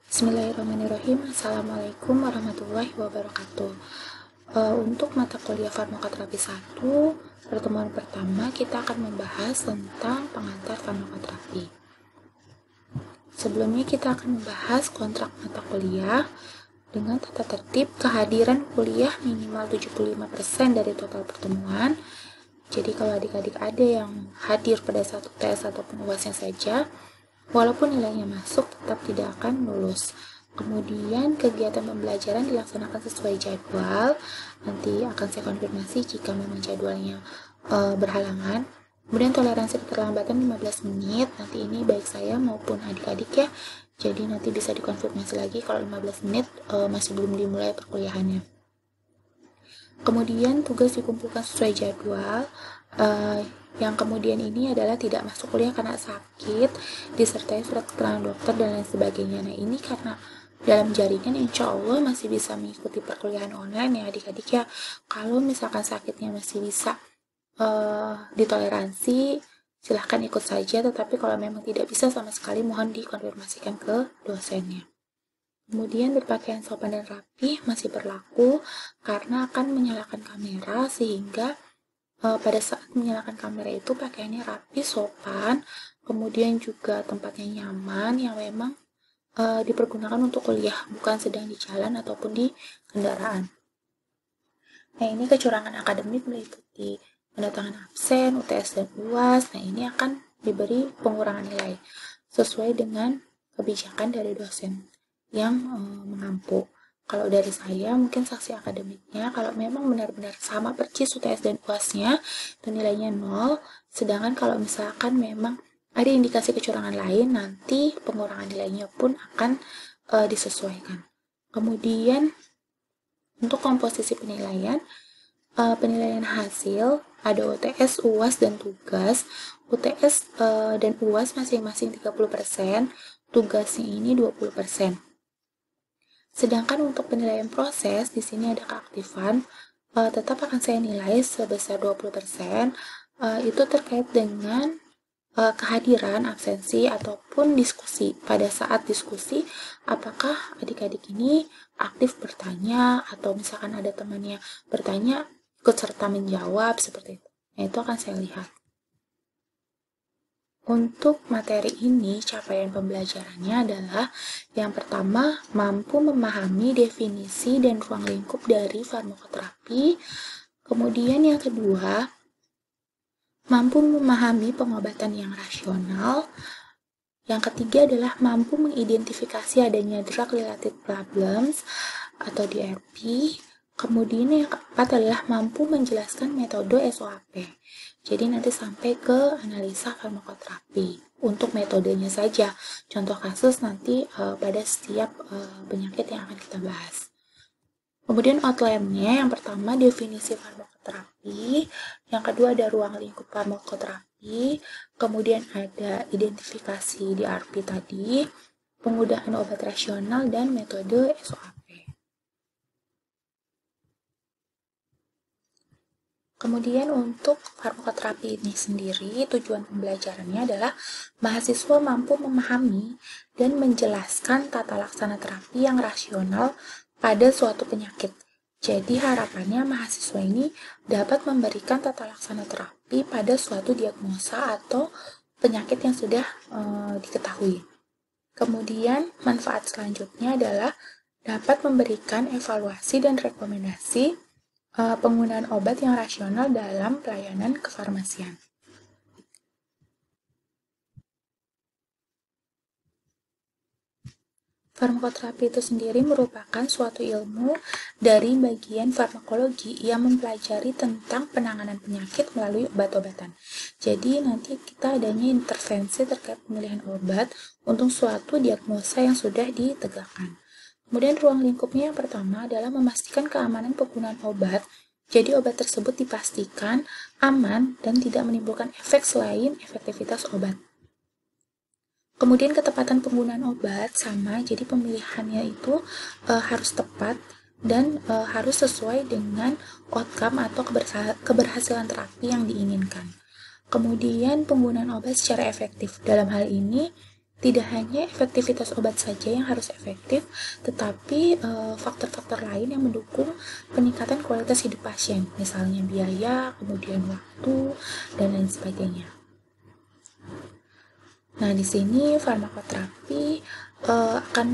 Bismillahirrahmanirrahim. Assalamualaikum warahmatullahi wabarakatuh. Untuk mata kuliah farmakoterapi 1, pertemuan pertama kita akan membahas tentang pengantar farmakoterapi. Sebelumnya kita akan membahas kontrak mata kuliah dengan tata tertib kehadiran kuliah minimal 75% dari total pertemuan. Jadi kalau adik-adik ada yang hadir pada satu tes ataupun UASnya saja, walaupun nilainya masuk, tetap tidak akan lulus. Kemudian kegiatan pembelajaran dilaksanakan sesuai jadwal. Nanti akan saya konfirmasi jika memang jadwalnya berhalangan. Kemudian toleransi keterlambatan 15 menit. Nanti ini baik saya maupun adik-adik ya. Jadi nanti bisa dikonfirmasi lagi kalau 15 menit masih belum dimulai perkuliahannya. Kemudian tugas dikumpulkan sesuai jadwal. Yang kemudian ini adalah tidak masuk kuliah karena sakit, disertai surat keterangan dokter dan lain sebagainya. Nah ini karena dalam jaringan insya Allah masih bisa mengikuti perkuliahan online ya adik-adik ya. Kalau misalkan sakitnya masih bisa ditoleransi, silahkan ikut saja, tetapi kalau memang tidak bisa sama sekali mohon dikonfirmasikan ke dosennya. Kemudian berpakaian sopan dan rapi masih berlaku karena akan menyalakan kamera, sehingga pada saat menyalakan kamera itu pakaiannya rapi, sopan, kemudian juga tempatnya nyaman yang memang dipergunakan untuk kuliah, bukan sedang di jalan ataupun di kendaraan. Nah ini kecurangan akademik meliputi pendatangan absen, UTS dan UAS. Nah ini akan diberi pengurangan nilai sesuai dengan kebijakan dari dosen yang mengampu. Kalau dari saya mungkin saksi akademiknya kalau memang benar-benar sama persis UTS dan UASnya itu nilainya 0, sedangkan kalau misalkan memang ada indikasi kecurangan lain nanti pengurangan nilainya pun akan disesuaikan. Kemudian untuk komposisi penilaian, penilaian hasil ada UTS, UAS, dan tugas. UTS dan UAS masing-masing 30%, tugasnya ini 20%. Sedangkan untuk penilaian proses, di sini ada keaktifan, tetap akan saya nilai sebesar 20%, itu terkait dengan kehadiran, absensi, ataupun diskusi. Pada saat diskusi, apakah adik-adik ini aktif bertanya, atau misalkan ada temannya bertanya, ikut serta menjawab, seperti itu. Nah, itu akan saya lihat. Untuk materi ini, capaian pembelajarannya adalah yang pertama, mampu memahami definisi dan ruang lingkup dari farmakoterapi. Kemudian yang kedua, mampu memahami pengobatan yang rasional. Yang ketiga adalah mampu mengidentifikasi adanya drug-related problems atau DRP. Kemudian yang keempat adalah mampu menjelaskan metode SOAP. Jadi nanti sampai ke analisa farmakoterapi untuk metodenya saja. Contoh kasus nanti pada setiap penyakit yang akan kita bahas. Kemudian outline-nya yang pertama definisi farmakoterapi, yang kedua ada ruang lingkup farmakoterapi, kemudian ada identifikasi DRP tadi, penggunaan obat rasional dan metode SOAP. Kemudian untuk farmakoterapi ini sendiri, tujuan pembelajarannya adalah mahasiswa mampu memahami dan menjelaskan tata laksana terapi yang rasional pada suatu penyakit. Jadi harapannya mahasiswa ini dapat memberikan tata laksana terapi pada suatu diagnosa atau penyakit yang sudah diketahui. Kemudian manfaat selanjutnya adalah dapat memberikan evaluasi dan rekomendasi penggunaan obat yang rasional dalam pelayanan kefarmasian. Farmakoterapi itu sendiri merupakan suatu ilmu dari bagian farmakologi yang mempelajari tentang penanganan penyakit melalui obat-obatan. Jadi nanti kita adanya intervensi terkait pemilihan obat untuk suatu diagnosa yang sudah ditegakkan. Kemudian ruang lingkupnya yang pertama adalah memastikan keamanan penggunaan obat. Jadi obat tersebut dipastikan aman dan tidak menimbulkan efek selain efektivitas obat. Kemudian ketepatan penggunaan obat sama, jadi pemilihannya itu harus tepat dan harus sesuai dengan outcome atau keberhasilan terapi yang diinginkan. Kemudian penggunaan obat secara efektif. Dalam hal ini Tidak hanya efektivitas obat saja yang harus efektif, tetapi faktor-faktor lain yang mendukung peningkatan kualitas hidup pasien, misalnya biaya, kemudian waktu, dan lain sebagainya. Nah, di sini farmakoterapi akan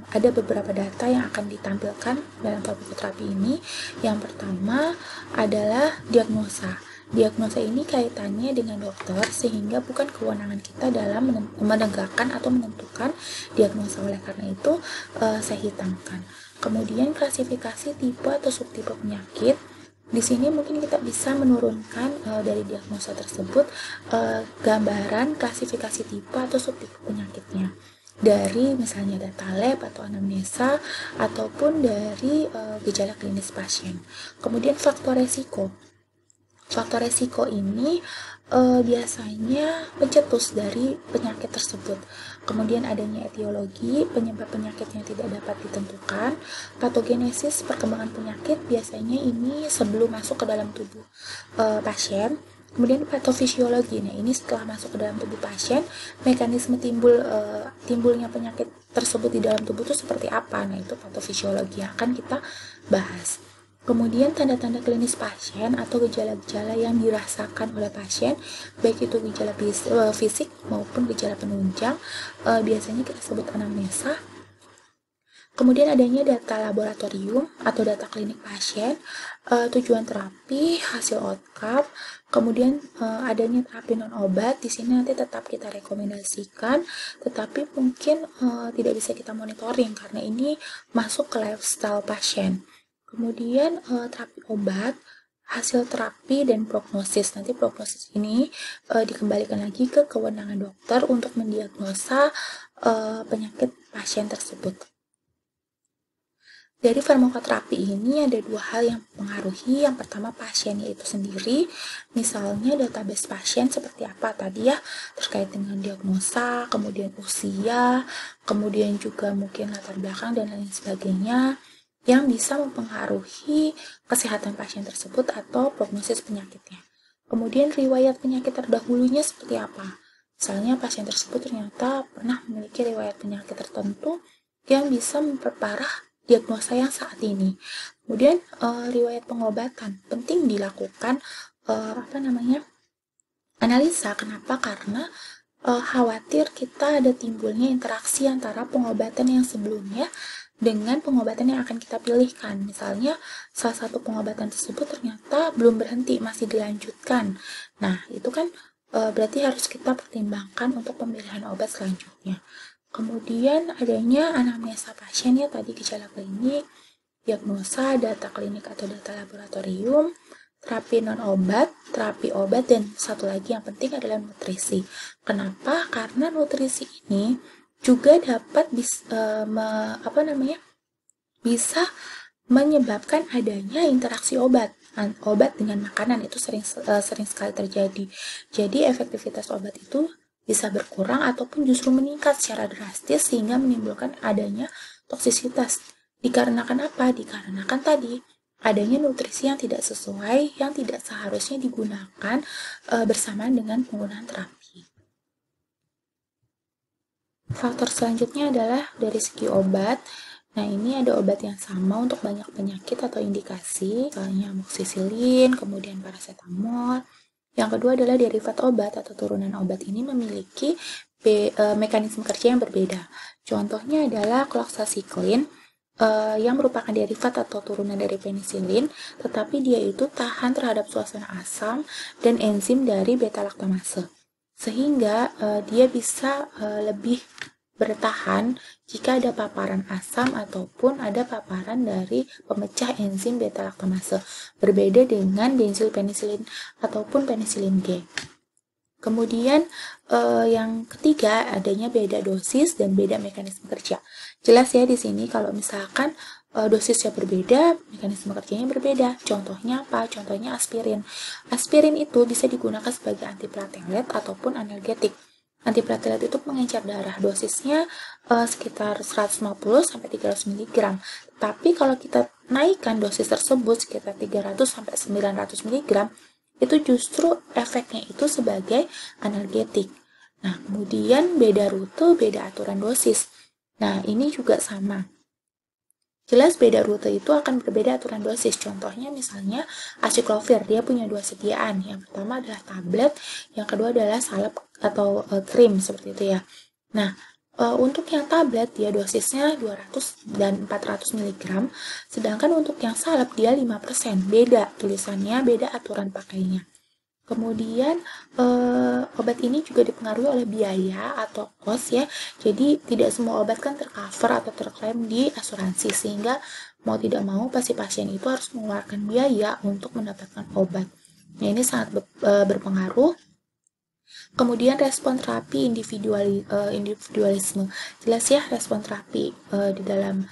ada beberapa data yang akan ditampilkan dalam farmakoterapi ini. Yang pertama adalah diagnosa. Diagnosa ini kaitannya dengan dokter, sehingga bukan kewenangan kita dalam menegakkan atau menentukan diagnosa. Oleh karena itu, saya hitamkan. Kemudian klasifikasi tipe atau subtipe penyakit. Di sini mungkin kita bisa menurunkan dari diagnosa tersebut gambaran klasifikasi tipe atau subtipe penyakitnya dari misalnya data lab atau anamnesa ataupun dari gejala klinis pasien. Kemudian faktor resiko. Faktor resiko ini biasanya pencetus dari penyakit tersebut. Kemudian adanya etiologi, penyebab penyakit yang tidak dapat ditentukan, patogenesis perkembangan penyakit, biasanya ini sebelum masuk ke dalam tubuh pasien. Kemudian patofisiologi, nah ini setelah masuk ke dalam tubuh pasien, mekanisme timbulnya penyakit tersebut di dalam tubuh itu seperti apa? Nah itu patofisiologi yang akan kita bahas. Kemudian tanda-tanda klinis pasien atau gejala-gejala yang dirasakan oleh pasien, baik itu gejala fisik maupun gejala penunjang, biasanya kita sebut anamnesa. Kemudian adanya data laboratorium atau data klinik pasien, tujuan terapi, hasil outcome, kemudian adanya terapi non obat. Di sini nanti tetap kita rekomendasikan, tetapi mungkin tidak bisa kita monitoring karena ini masuk ke lifestyle pasien. Kemudian terapi obat, hasil terapi, dan prognosis. Nanti prognosis ini dikembalikan lagi ke kewenangan dokter untuk mendiagnosa penyakit pasien tersebut. Dari farmakoterapi ini ada dua hal yang mempengaruhi. Yang pertama pasiennya itu sendiri, misalnya database pasien seperti apa tadi ya, terkait dengan diagnosa, kemudian usia, kemudian juga mungkin latar belakang dan lain sebagainya, yang bisa mempengaruhi kesehatan pasien tersebut atau prognosis penyakitnya. Kemudian riwayat penyakit terdahulunya seperti apa. Misalnya pasien tersebut ternyata pernah memiliki riwayat penyakit tertentu yang bisa memperparah diagnosa yang saat ini. Kemudian riwayat pengobatan penting dilakukan analisa. Kenapa? Karena khawatir kita ada timbulnya interaksi antara pengobatan yang sebelumnya dengan pengobatan yang akan kita pilihkan. Misalnya salah satu pengobatan tersebut ternyata belum berhenti, masih dilanjutkan. Nah, itu kan berarti harus kita pertimbangkan untuk pemilihan obat selanjutnya. Kemudian adanya anamnesa pasien ya, tadi gejala klinik, diagnosa, data klinik atau data laboratorium, terapi non obat, terapi obat, dan satu lagi yang penting adalah nutrisi. Kenapa? Karena nutrisi ini juga dapat bisa menyebabkan adanya interaksi obat dengan makanan. Itu sering sekali terjadi. Jadi efektivitas obat itu bisa berkurang ataupun justru meningkat secara drastis sehingga menimbulkan adanya toksisitas. Dikarenakan apa? Dikarenakan tadi adanya nutrisi yang tidak sesuai, yang tidak seharusnya digunakan bersamaan dengan penggunaan terapi. Faktor selanjutnya adalah dari segi obat. Nah, ini ada obat yang sama untuk banyak penyakit atau indikasi, misalnya amoxicillin, kemudian paracetamol. Yang kedua adalah derivat obat atau turunan obat ini memiliki mekanisme kerja yang berbeda. Contohnya adalah cloxacillin yang merupakan derivat atau turunan dari penisilin, tetapi dia itu tahan terhadap suasana asam dan enzim dari beta-laktamase. Sehingga dia bisa lebih bertahan jika ada paparan asam ataupun ada paparan dari pemecah enzim beta-laktamase, berbeda dengan benzilpenisilin ataupun penisilin G. Kemudian yang ketiga adanya beda dosis dan beda mekanisme kerja. Jelas ya di sini kalau misalkan dosisnya berbeda, mekanisme kerjanya berbeda. Contohnya apa? Contohnya aspirin. Aspirin itu bisa digunakan sebagai antiplatelet ataupun analgetik. Antiplatelet itu pengencer darah, dosisnya sekitar 150 sampai 300 mg. Tapi kalau kita naikkan dosis tersebut sekitar 300 sampai 900 mg, itu justru efeknya itu sebagai analgetik. Nah, kemudian beda rute, beda aturan dosis. Nah, ini juga sama. Jelas beda rute itu akan berbeda aturan dosis. Contohnya misalnya aciclovir, dia punya dua sediaan. Yang pertama adalah tablet, yang kedua adalah salep atau krim seperti itu ya. Nah, untuk yang tablet dia dosisnya 200 dan 400 mg, sedangkan untuk yang salep dia 5%. Beda tulisannya, beda aturan pakainya. Kemudian obat ini juga dipengaruhi oleh biaya atau kos ya. Jadi tidak semua obat kan tercover atau terklaim di asuransi, sehingga mau tidak mau pasti pasien itu harus mengeluarkan biaya untuk mendapatkan obat. Nah, ini sangat berpengaruh. Kemudian respon terapi individualisme. Jelas ya, respon terapi di dalam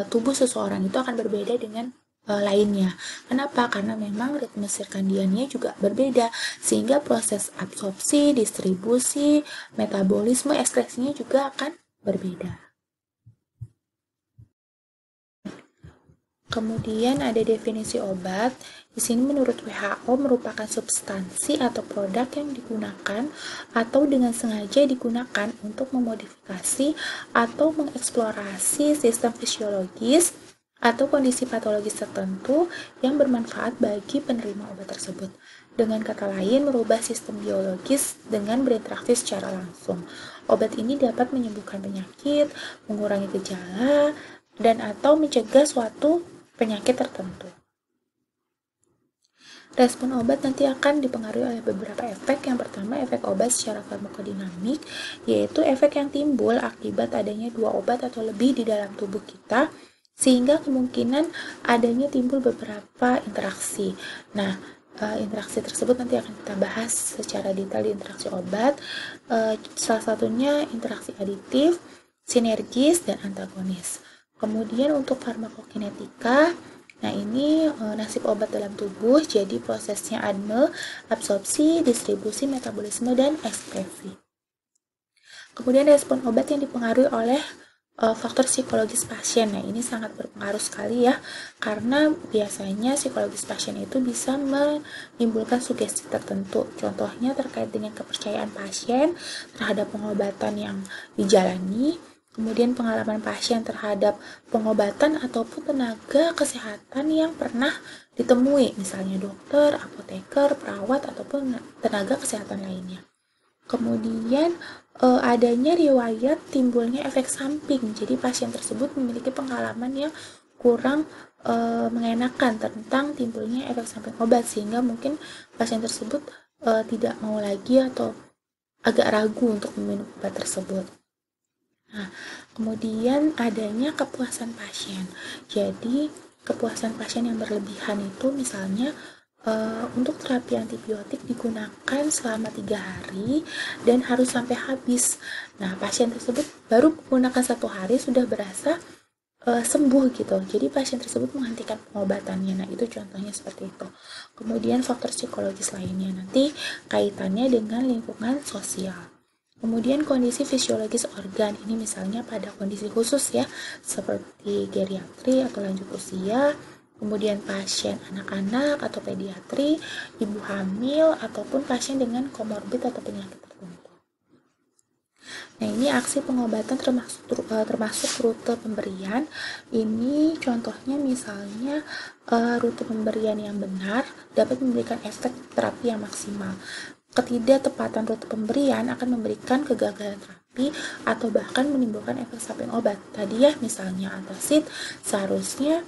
tubuh seseorang itu akan berbeda dengan lainnya. Kenapa? Karena memang ritme sirkadiannya juga berbeda, sehingga proses absorpsi, distribusi, metabolisme, ekskresinya juga akan berbeda. Kemudian ada definisi obat. Di sini menurut WHO merupakan substansi atau produk yang digunakan atau dengan sengaja digunakan untuk memodifikasi atau mengeksplorasi sistem fisiologis atau kondisi patologis tertentu yang bermanfaat bagi penerima obat tersebut. Dengan kata lain, merubah sistem biologis dengan berinteraksi secara langsung. Obat ini dapat menyembuhkan penyakit, mengurangi gejala, dan atau mencegah suatu penyakit tertentu. Respon obat nanti akan dipengaruhi oleh beberapa efek. Yang pertama, efek obat secara farmakodinamik, yaitu efek yang timbul akibat adanya dua obat atau lebih di dalam tubuh kita, sehingga kemungkinan adanya timbul beberapa interaksi. Nah, interaksi tersebut nanti akan kita bahas secara detail di interaksi obat. Salah satunya interaksi aditif, sinergis, dan antagonis. Kemudian untuk farmakokinetika, nah ini nasib obat dalam tubuh, jadi prosesnya ADME, absorpsi, distribusi, metabolisme, dan ekskresi. Kemudian respon obat yang dipengaruhi oleh faktor psikologis pasien. Nah, ini sangat berpengaruh sekali ya, karena biasanya psikologis pasien itu bisa menimbulkan sugesti tertentu. Contohnya terkait dengan kepercayaan pasien terhadap pengobatan yang dijalani, kemudian pengalaman pasien terhadap pengobatan ataupun tenaga kesehatan yang pernah ditemui, misalnya dokter, apoteker, perawat, ataupun tenaga kesehatan lainnya. Kemudian adanya riwayat timbulnya efek samping, jadi pasien tersebut memiliki pengalaman yang kurang mengenakan tentang timbulnya efek samping obat, sehingga mungkin pasien tersebut tidak mau lagi atau agak ragu untuk meminum obat tersebut. Nah, kemudian adanya kepuasan pasien. Jadi kepuasan pasien yang berlebihan itu misalnya untuk terapi antibiotik digunakan selama 3 hari dan harus sampai habis. Nah, pasien tersebut baru menggunakan 1 hari sudah berasa sembuh gitu. Jadi pasien tersebut menghentikan pengobatannya. Nah, itu contohnya seperti itu. Kemudian faktor psikologis lainnya nanti kaitannya dengan lingkungan sosial. Kemudian kondisi fisiologis organ, ini misalnya pada kondisi khusus ya, seperti geriatri atau lanjut usia, kemudian pasien anak-anak atau pediatri, ibu hamil, ataupun pasien dengan komorbid atau penyakit tertentu. Nah, ini aksi pengobatan termasuk rute pemberian. Ini contohnya misalnya rute pemberian yang benar dapat memberikan efek terapi yang maksimal. Ketidaktepatan rute pemberian akan memberikan kegagalan terapi atau bahkan menimbulkan efek samping obat. Tadi ya misalnya antacid seharusnya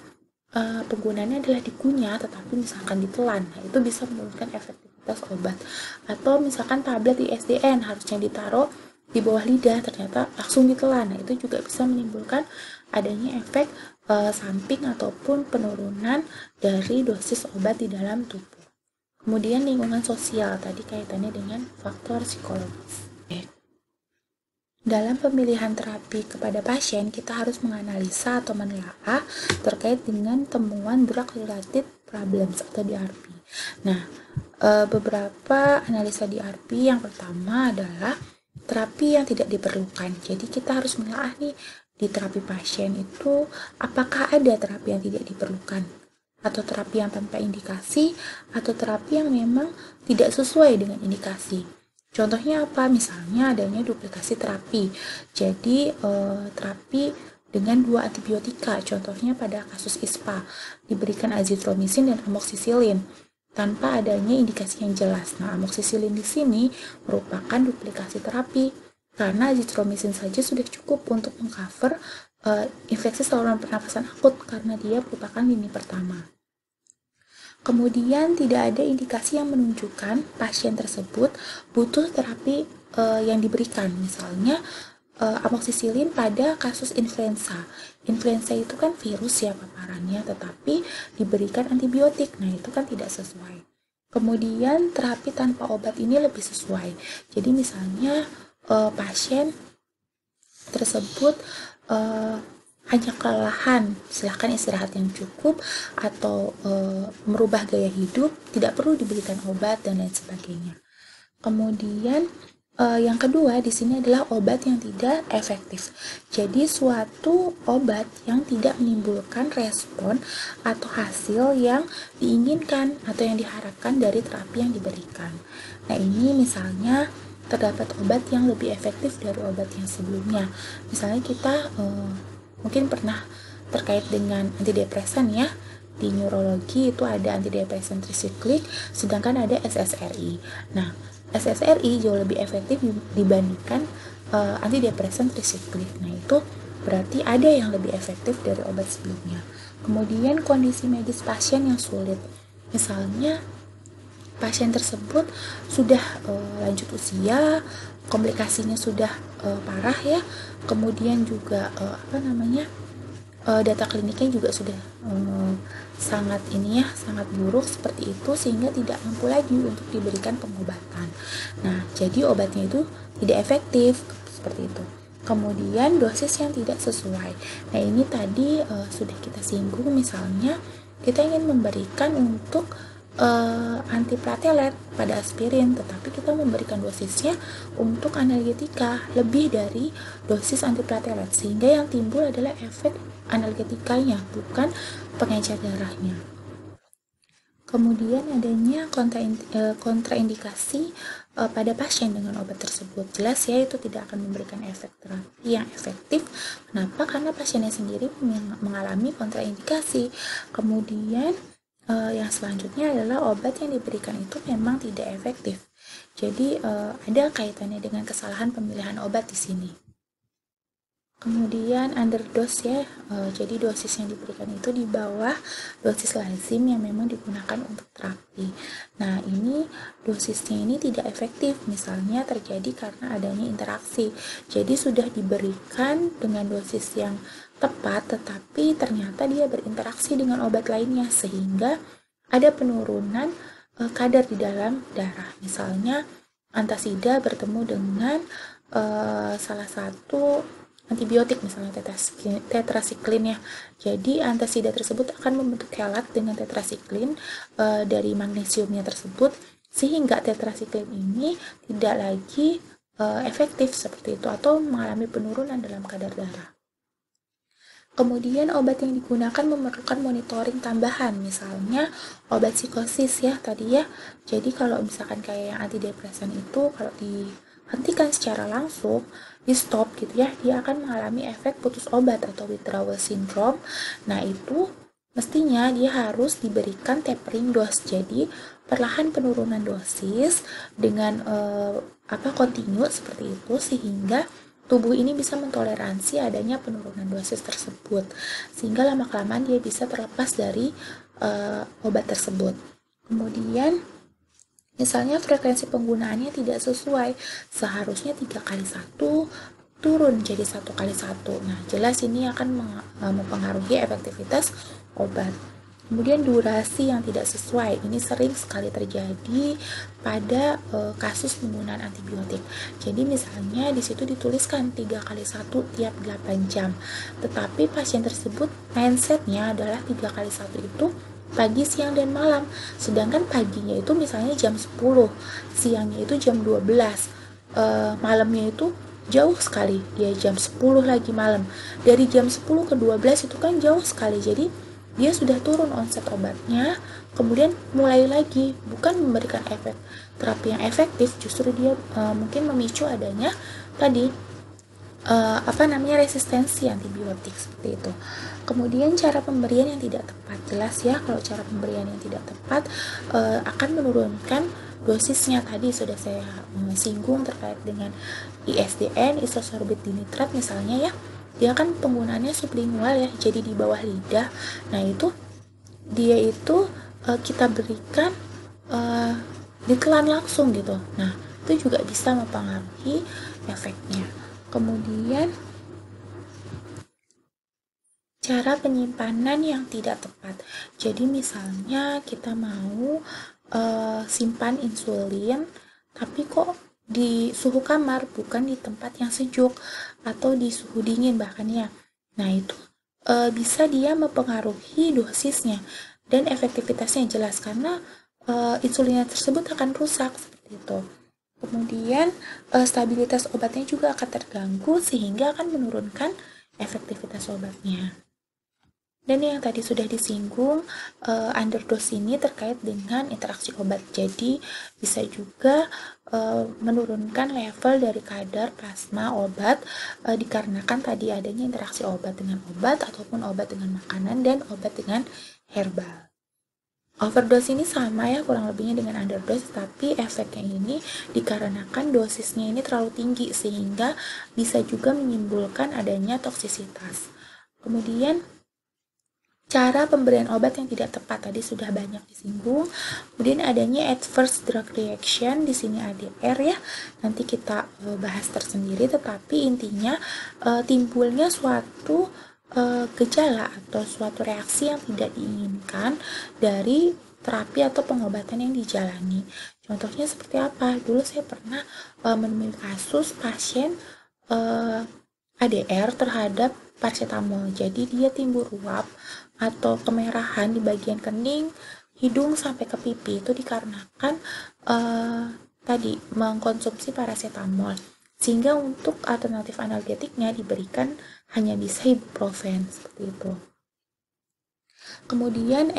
penggunaannya adalah dikunyah tetapi misalkan ditelan, nah itu bisa menurunkan efektivitas obat. Atau misalkan tablet ISDN harusnya ditaruh di bawah lidah, ternyata langsung ditelan, nah itu juga bisa menimbulkan adanya efek samping ataupun penurunan dari dosis obat di dalam tubuh. Kemudian lingkungan sosial, tadi kaitannya dengan faktor psikologis. Dalam pemilihan terapi kepada pasien, kita harus menganalisa atau menelaah terkait dengan temuan drug-related problems atau DRP. Nah, beberapa analisa DRP yang pertama adalah terapi yang tidak diperlukan. Jadi kita harus menelaah nih, di terapi pasien itu apakah ada terapi yang tidak diperlukan, atau terapi yang tanpa indikasi, atau terapi yang memang tidak sesuai dengan indikasi. Contohnya apa? Misalnya adanya duplikasi terapi. Jadi terapi dengan 2 antibiotika. Contohnya pada kasus ISPA diberikan azitromisin dan amoksisilin tanpa adanya indikasi yang jelas. Nah, amoksisilin di sini merupakan duplikasi terapi karena azitromisin saja sudah cukup untuk mengcover infeksi saluran pernafasan akut karena dia merupakan lini pertama. Kemudian tidak ada indikasi yang menunjukkan pasien tersebut butuh terapi yang diberikan. Misalnya amoksisilin pada kasus influenza. Influenza itu kan virus ya paparannya, tetapi diberikan antibiotik. Nah, itu kan tidak sesuai. Kemudian terapi tanpa obat ini lebih sesuai. Jadi misalnya pasien tersebut hanya kelelahan, silahkan istirahat yang cukup atau merubah gaya hidup, tidak perlu diberikan obat dan lain sebagainya. Kemudian yang kedua di sini adalah obat yang tidak efektif. Jadi suatu obat yang tidak menimbulkan respon atau hasil yang diinginkan atau yang diharapkan dari terapi yang diberikan. Nah, ini misalnya terdapat obat yang lebih efektif dari obat yang sebelumnya. Misalnya kita mungkin pernah terkait dengan antidepresan ya, di neurologi itu ada antidepresan trisiklik, sedangkan ada SSRI. Nah, SSRI jauh lebih efektif dibandingkan antidepresan trisiklik. Nah, itu berarti ada yang lebih efektif dari obat sebelumnya. Kemudian kondisi medis pasien yang sulit, misalnya pasien tersebut sudah lanjut usia, komplikasinya sudah parah ya, kemudian juga data kliniknya juga sudah sangat buruk seperti itu, sehingga tidak mampu lagi untuk diberikan pengobatan. Nah, jadi obatnya itu tidak efektif seperti itu. Kemudian dosis yang tidak sesuai. Nah, ini tadi sudah kita singgung, misalnya kita ingin memberikan untuk antiplatelet pada aspirin, tetapi kita memberikan dosisnya untuk analgetika lebih dari dosis antiplatelet, sehingga yang timbul adalah efek analgetikanya, bukan pengencer darahnya. Kemudian adanya kontraindikasi pada pasien dengan obat tersebut. Jelas ya, itu tidak akan memberikan efek terapi yang efektif. Kenapa? Karena pasiennya sendiri mengalami kontraindikasi. Kemudian yang selanjutnya adalah obat yang diberikan itu memang tidak efektif. Jadi ada kaitannya dengan kesalahan pemilihan obat di sini. Kemudian underdose ya, jadi dosis yang diberikan itu di bawah dosis lazim yang memang digunakan untuk terapi. Nah, ini dosisnya ini tidak efektif, misalnya terjadi karena adanya interaksi. Jadi sudah diberikan dengan dosis yang tepat, tetapi ternyata dia berinteraksi dengan obat lainnya, sehingga ada penurunan kadar di dalam darah. Misalnya antasida bertemu dengan salah satu antibiotik, misalnya tetrasiklin ya. Jadi antasida tersebut akan membentuk kelat dengan tetrasiklin dari magnesiumnya tersebut, sehingga tetrasiklin ini tidak lagi efektif seperti itu, atau mengalami penurunan dalam kadar darah. Kemudian obat yang digunakan memerlukan monitoring tambahan, misalnya obat psikosis ya tadi ya. Jadi kalau misalkan kayak yang antidepresan itu, kalau dihentikan secara langsung, di stop gitu ya, dia akan mengalami efek putus obat atau withdrawal syndrome. Nah, itu mestinya dia harus diberikan tapering dose, jadi perlahan penurunan dosis dengan kontinu seperti itu, sehingga tubuh ini bisa mentoleransi adanya penurunan dosis tersebut, sehingga lama-kelamaan dia bisa terlepas dari obat tersebut. Kemudian misalnya frekuensi penggunaannya tidak sesuai, seharusnya 3x1 turun jadi 1x1. Nah, jelas ini akan mempengaruhi efektivitas obat. Kemudian durasi yang tidak sesuai, ini sering sekali terjadi pada kasus penggunaan antibiotik. Jadi misalnya di situ dituliskan 3x1 tiap 8 jam, tetapi pasien tersebut mindsetnya adalah 3x1 itu pagi, siang, dan malam. Sedangkan paginya itu misalnya jam 10, siangnya itu jam 12, malamnya itu jauh sekali, dia jam 10 lagi malam. Dari jam 10 ke 12 itu kan jauh sekali. Jadi dia sudah turun onset obatnya, kemudian mulai lagi, bukan memberikan efek terapi yang efektif, justru dia mungkin memicu adanya tadi resistensi antibiotik seperti itu. Kemudian cara pemberian yang tidak tepat, jelas ya kalau cara pemberian yang tidak tepat akan menurunkan dosisnya. Tadi sudah saya singgung terkait dengan ISDN, isosorbit dinitrat misalnya ya, dia kan penggunaannya sublingual ya, jadi di bawah lidah. Nah itu dia itu kita berikan ditelan langsung gitu. Nah itu juga bisa mempengaruhi efeknya. Kemudian cara penyimpanan yang tidak tepat. Jadi misalnya kita mau simpan insulin, tapi kok di suhu kamar, bukan di tempat yang sejuk atau di suhu dingin bahkan ya. Nah itu bisa dia mempengaruhi dosisnya dan efektivitasnya jelas, karena insulinnya tersebut akan rusak seperti itu. Kemudian stabilitas obatnya juga akan terganggu sehingga akan menurunkan efektivitas obatnya. Dan yang tadi sudah disinggung, underdose ini terkait dengan interaksi obat. Jadi bisa juga menurunkan level dari kadar plasma obat dikarenakan tadi adanya interaksi obat dengan obat ataupun obat dengan makanan dan obat dengan herbal. Overdose ini sama ya kurang lebihnya dengan underdose, tapi efeknya ini dikarenakan dosisnya ini terlalu tinggi sehingga bisa juga menimbulkan adanya toksisitas. Kemudian cara pemberian obat yang tidak tepat tadi sudah banyak disinggung. Kemudian adanya adverse drug reaction, di sini ADR ya. Nanti kita bahas tersendiri, tetapi intinya timbulnya suatu gejala atau suatu reaksi yang tidak diinginkan dari terapi atau pengobatan yang dijalani. Contohnya seperti apa? Dulu saya pernah menemui kasus pasien ADR terhadap paracetamol. Jadi dia timbul ruam atau kemerahan di bagian kening, hidung sampai ke pipi, itu dikarenakan tadi mengkonsumsi paracetamol. Sehingga untuk alternatif analgetiknya diberikan hanya bisa ibuprofen seperti itu. Kemudian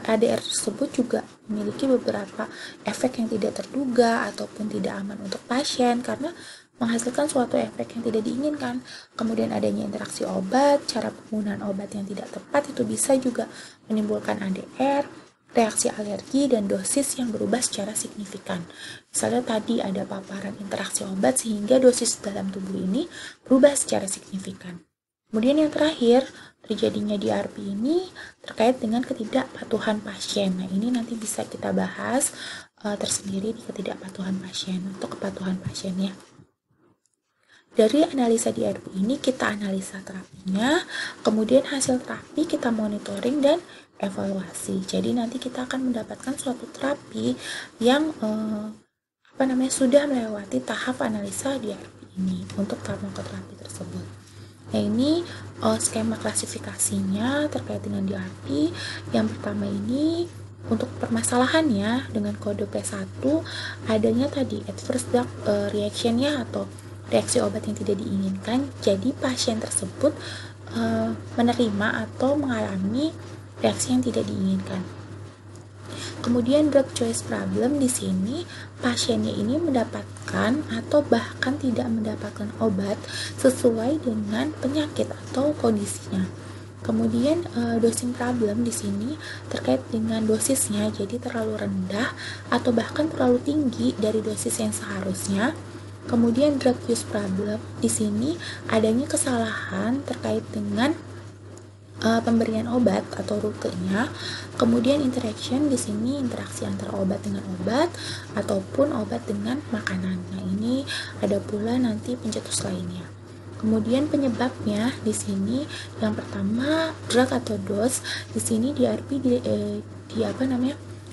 ADR tersebut juga memiliki beberapa efek yang tidak terduga ataupun tidak aman untuk pasien karena menghasilkan suatu efek yang tidak diinginkan. Kemudian adanya interaksi obat, cara penggunaan obat yang tidak tepat itu bisa juga menimbulkan ADR, reaksi alergi, dan dosis yang berubah secara signifikan. Misalnya tadi ada paparan interaksi obat sehingga dosis dalam tubuh ini berubah secara signifikan. Kemudian yang terakhir, terjadinya DRP ini terkait dengan ketidakpatuhan pasien. Nah ini nanti bisa kita bahas tersendiri di ketidakpatuhan pasien atau kepatuhan pasien ya. Dari analisa DRP ini kita analisa terapinya, kemudian hasil terapi kita monitoring dan evaluasi. Jadi nanti kita akan mendapatkan suatu terapi yang sudah melewati tahap analisa DRP ini untuk farmakoterapi tersebut. Nah ini skema klasifikasinya terkait dengan DRP. Yang pertama ini untuk permasalahannya dengan kode P1 adanya tadi adverse drug reaction-nya atau reaksi obat yang tidak diinginkan. Jadi pasien tersebut menerima atau mengalami reaksi yang tidak diinginkan. Kemudian drug choice problem, di sini pasiennya ini mendapatkan atau bahkan tidak mendapatkan obat sesuai dengan penyakit atau kondisinya. Kemudian dosing problem di sini terkait dengan dosisnya, jadi terlalu rendah atau bahkan terlalu tinggi dari dosis yang seharusnya. Kemudian drug use problem, di sini adanya kesalahan terkait dengan pemberian obat atau rutenya. Kemudian interaction, di sini interaksi antara obat dengan obat ataupun obat dengan makanan. Nah, ini ada pula nanti pencetus lainnya. Kemudian penyebabnya di sini yang pertama drug atau dose, di sini DRP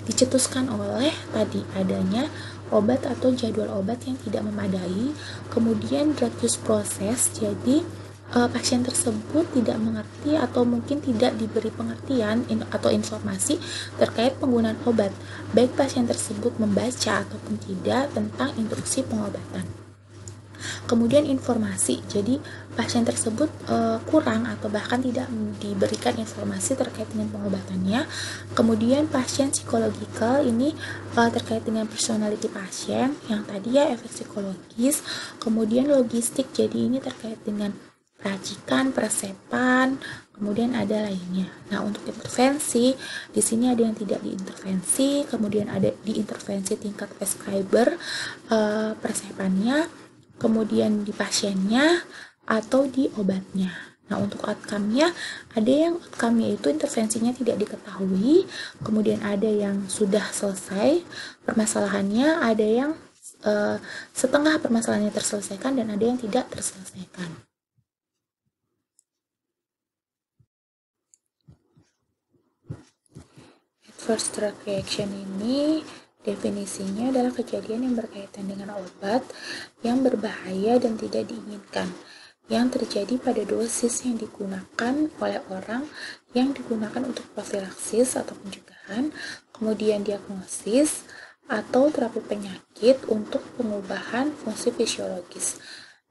dicetuskan oleh tadi adanya obat atau jadwal obat yang tidak memadai. Kemudian drug use process, jadi pasien tersebut tidak mengerti atau mungkin tidak diberi pengertian atau informasi terkait penggunaan obat, baik pasien tersebut membaca ataupun tidak tentang instruksi pengobatan. Kemudian informasi, jadi pasien tersebut kurang atau bahkan tidak diberikan informasi terkait dengan pengobatannya. Kemudian pasien psikologikal ini terkait dengan personality pasien, yang tadi ya efek psikologis. Kemudian logistik, jadi ini terkait dengan racikan, peresepan, kemudian ada lainnya. Nah, untuk intervensi, di sini ada yang tidak diintervensi, kemudian ada diintervensi tingkat prescriber, peresepannya, kemudian di pasiennya, atau di obatnya. Nah, untuk outcome-nya, ada yang outcome-nya itu intervensinya tidak diketahui, kemudian ada yang sudah selesai permasalahannya, ada yang setengah permasalahannya terselesaikan, dan ada yang tidak terselesaikan. Adverse drug reaction ini definisinya adalah kejadian yang berkaitan dengan obat yang berbahaya dan tidak diinginkan, yang terjadi pada dosis yang digunakan oleh orang yang digunakan untuk profilaksis atau pencegahan, kemudian diagnosis atau terapi penyakit untuk pengubahan fungsi fisiologis.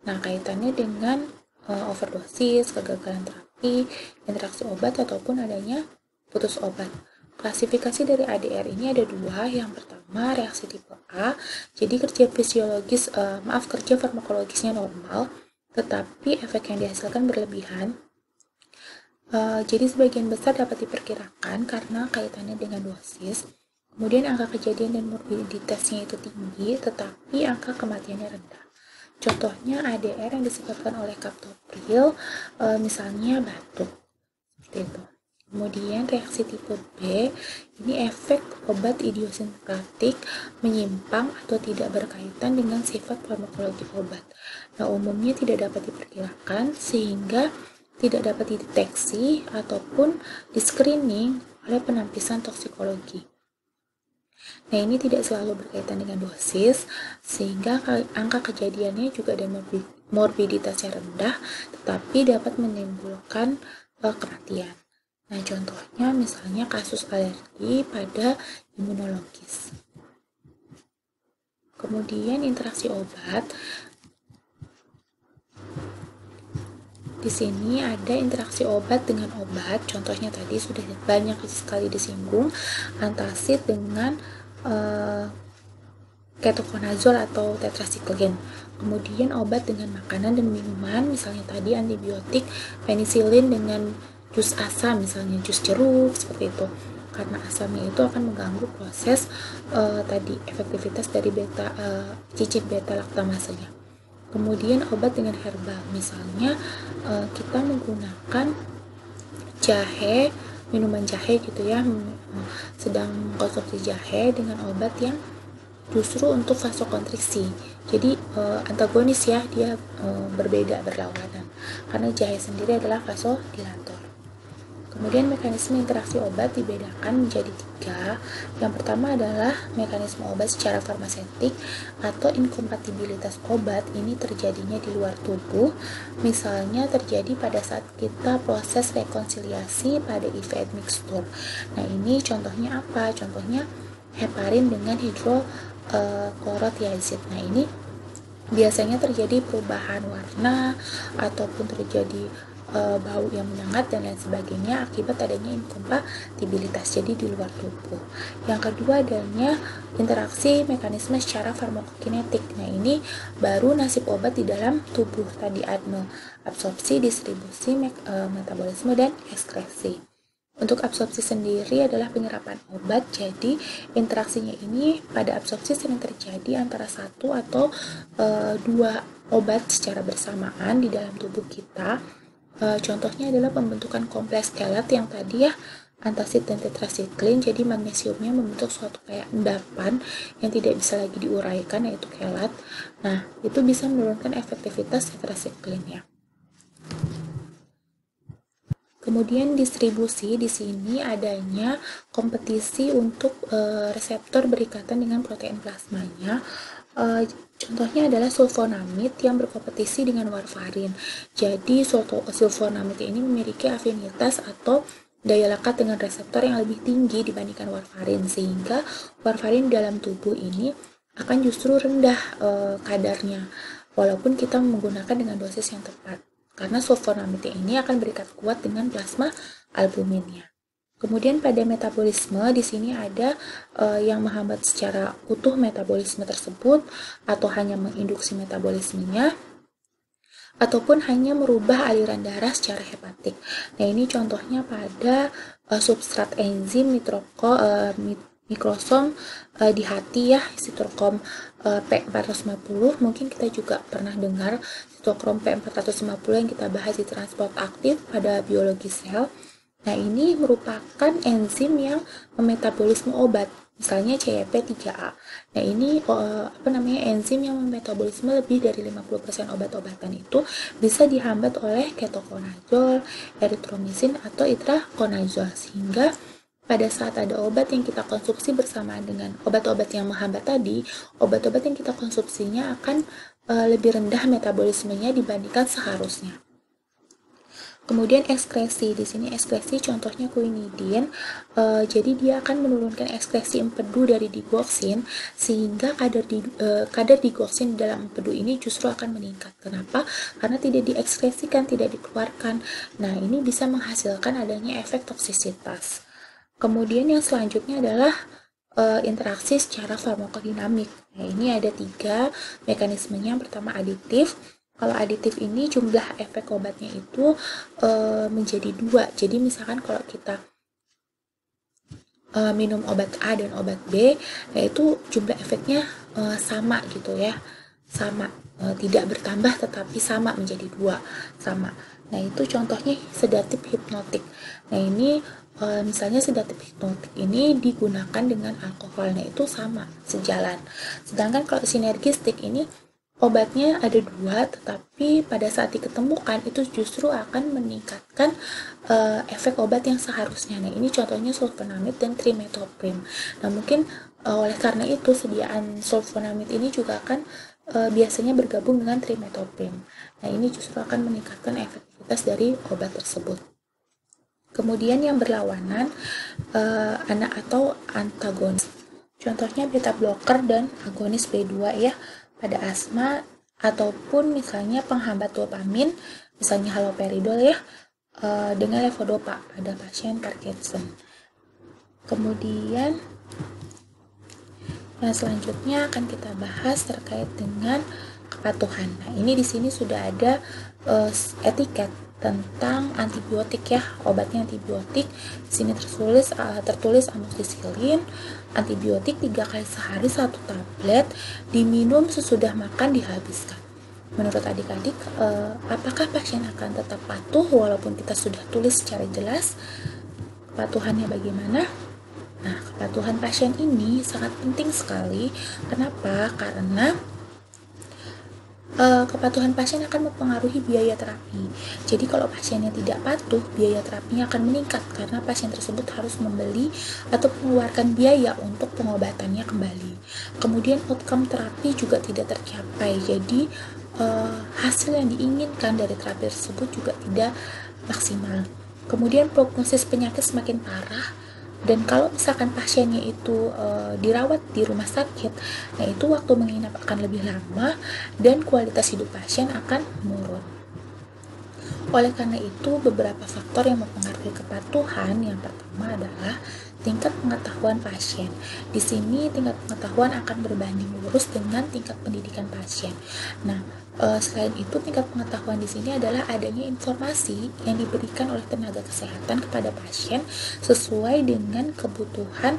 Nah, kaitannya dengan overdosis, kegagalan terapi, interaksi obat, ataupun adanya putus obat. Klasifikasi dari ADR ini ada dua. Yang pertama, reaksi tipe A. Jadi kerja kerja farmakologisnya normal, tetapi efek yang dihasilkan berlebihan. Jadi sebagian besar dapat diperkirakan karena kaitannya dengan dosis. Kemudian angka kejadian dan morbiditasnya itu tinggi, tetapi angka kematiannya rendah. Contohnya ADR yang disebabkan oleh kaptopril, misalnya batuk, seperti itu. Kemudian reaksi tipe B, ini efek obat idiosinkratik menyimpang atau tidak berkaitan dengan sifat farmakologi obat. Nah, umumnya tidak dapat diperkirakan sehingga tidak dapat dideteksi ataupun di-screening oleh penampisan toksikologi. Nah, ini tidak selalu berkaitan dengan dosis, sehingga angka kejadiannya juga dan morbiditasnya rendah, tetapi dapat menimbulkan kematian. Nah, contohnya misalnya kasus alergi pada imunologis. Kemudian interaksi obat. Di sini ada interaksi obat dengan obat. Contohnya tadi sudah banyak sekali disinggung, antacid dengan ketoconazole atau tetracycline. Kemudian obat dengan makanan dan minuman, misalnya tadi antibiotik, penicillin dengan jus asam, misalnya jus jeruk, seperti itu. Karena asamnya itu akan mengganggu proses tadi efektivitas dari cicit beta laktamasenya. Kemudian obat dengan herbal, misalnya kita menggunakan jahe, minuman jahe gitu ya, sedang konsumsi jahe dengan obat yang justru untuk vasokonstriksi. Jadi antagonis ya, dia berbeda, berlawanan. Karena jahe sendiri adalah vasodilator. Kemudian mekanisme interaksi obat dibedakan menjadi 3. Yang pertama adalah mekanisme obat secara farmaseutik atau inkompatibilitas obat. Ini terjadinya di luar tubuh, misalnya terjadi pada saat kita proses rekonsiliasi pada IV admixture. Nah, ini contohnya apa? Contohnya heparin dengan hidrochlorothiazide. Nah, ini biasanya terjadi perubahan warna ataupun terjadi bau yang menyengat dan lain sebagainya akibat adanya inkompatibilitas, jadi di luar tubuh. Yang kedua adanya interaksi mekanisme secara farmakokinetik. Nah, ini baru nasib obat di dalam tubuh, tadi absorpsi, distribusi, metabolisme, dan ekskresi. Untuk absorpsi sendiri adalah penyerapan obat, jadi interaksinya ini pada absorpsi sering terjadi antara 1 atau 2 obat secara bersamaan di dalam tubuh kita. Contohnya adalah pembentukan kompleks kelat yang tadi ya, antacid dan tetracycline. Jadi magnesiumnya membentuk suatu kayak endapan yang tidak bisa lagi diuraikan, yaitu kelat. Nah, itu bisa menurunkan efektivitas tetracycline ya. Kemudian distribusi, di sini adanya kompetisi untuk reseptor berikatan dengan protein plasmanya. Contohnya adalah sulfonamid yang berkompetisi dengan warfarin. Jadi sulfonamid ini memiliki afinitas atau daya lekat dengan reseptor yang lebih tinggi dibandingkan warfarin, sehingga warfarin dalam tubuh ini akan justru rendah kadarnya walaupun kita menggunakan dengan dosis yang tepat. Karena sulfonamid ini akan berikat kuat dengan plasma albuminnya. Kemudian pada metabolisme di sini ada yang menghambat secara utuh metabolisme tersebut atau hanya menginduksi metabolismenya, ataupun hanya merubah aliran darah secara hepatik. Nah, ini contohnya pada substrat enzim mikrosom di hati ya, sitokrom P450. Mungkin kita juga pernah dengar sitokrom P450 yang kita bahas di transport aktif pada biologi sel. Nah, ini merupakan enzim yang memetabolisme obat, misalnya CYP3A. Nah, ini enzim yang memetabolisme lebih dari 50% obat-obatan itu bisa dihambat oleh ketokonazol, eritromisin, atau itrakonazol, sehingga pada saat ada obat yang kita konsumsi bersamaan dengan obat-obat yang menghambat tadi, obat-obat yang kita konsumsinya akan lebih rendah metabolismenya dibandingkan seharusnya. Kemudian ekskresi, di sini ekskresi contohnya quinidin, jadi dia akan menurunkan ekskresi empedu dari digoxin, sehingga kadar digoxin di dalam empedu ini justru akan meningkat. Kenapa? Karena tidak diekskresikan, tidak dikeluarkan. Nah, ini bisa menghasilkan adanya efek toksisitas. Kemudian yang selanjutnya adalah interaksi secara farmakodinamik. Nah, ini ada 3 mekanismenya. Yang pertama aditif. Kalau aditif ini jumlah efek obatnya itu menjadi 2. Jadi misalkan kalau kita minum obat A dan obat B, yaitu jumlah efeknya sama gitu ya, sama, tidak bertambah tetapi sama menjadi 2, sama. Nah, itu contohnya sedatif hipnotik. Nah, ini misalnya sedatif hipnotik ini digunakan dengan alkohol, nah itu sama, sejalan. Sedangkan kalau sinergistik ini obatnya ada 2, tetapi pada saat diketemukan itu justru akan meningkatkan efek obat yang seharusnya. Nah, ini contohnya sulfonamid dan trimetoprim. Nah, mungkin oleh karena itu sediaan sulfonamid ini juga akan biasanya bergabung dengan trimetoprim. Nah, ini justru akan meningkatkan efektivitas dari obat tersebut. Kemudian yang berlawanan atau antagonis. Contohnya beta blocker dan agonis B2 ya, pada asma, ataupun misalnya penghambat dopamin, misalnya haloperidol ya, dengan levodopa pada pasien Parkinson. Kemudian yang selanjutnya akan kita bahas terkait dengan kepatuhan. Nah, ini di sini sudah ada etiket tentang antibiotik ya, obatnya antibiotik. Di sini tertulis amoxicillin, antibiotik 3 kali sehari 1 tablet, diminum sesudah makan, dihabiskan. Menurut adik-adik, apakah pasien akan tetap patuh walaupun kita sudah tulis secara jelas? Kepatuhannya bagaimana? Nah, kepatuhan pasien ini sangat penting sekali. Kenapa? Karena kepatuhan pasien akan mempengaruhi biaya terapi. Jadi kalau pasiennya tidak patuh, biaya terapinya akan meningkat karena pasien tersebut harus membeli atau mengeluarkan biaya untuk pengobatannya kembali. Kemudian outcome terapi juga tidak tercapai. Jadi hasil yang diinginkan dari terapi tersebut juga tidak maksimal. Kemudian prognosis penyakit semakin parah. Dan kalau misalkan pasiennya itu dirawat di rumah sakit, nah itu waktu menginap akan lebih lama dan kualitas hidup pasien akan menurun. Oleh karena itu, beberapa faktor yang mempengaruhi kepatuhan, yang pertama adalah tingkat pengetahuan pasien. Di sini tingkat pengetahuan akan berbanding lurus dengan tingkat pendidikan pasien. Nah, selain itu tingkat pengetahuan di sini adalah adanya informasi yang diberikan oleh tenaga kesehatan kepada pasien sesuai dengan kebutuhan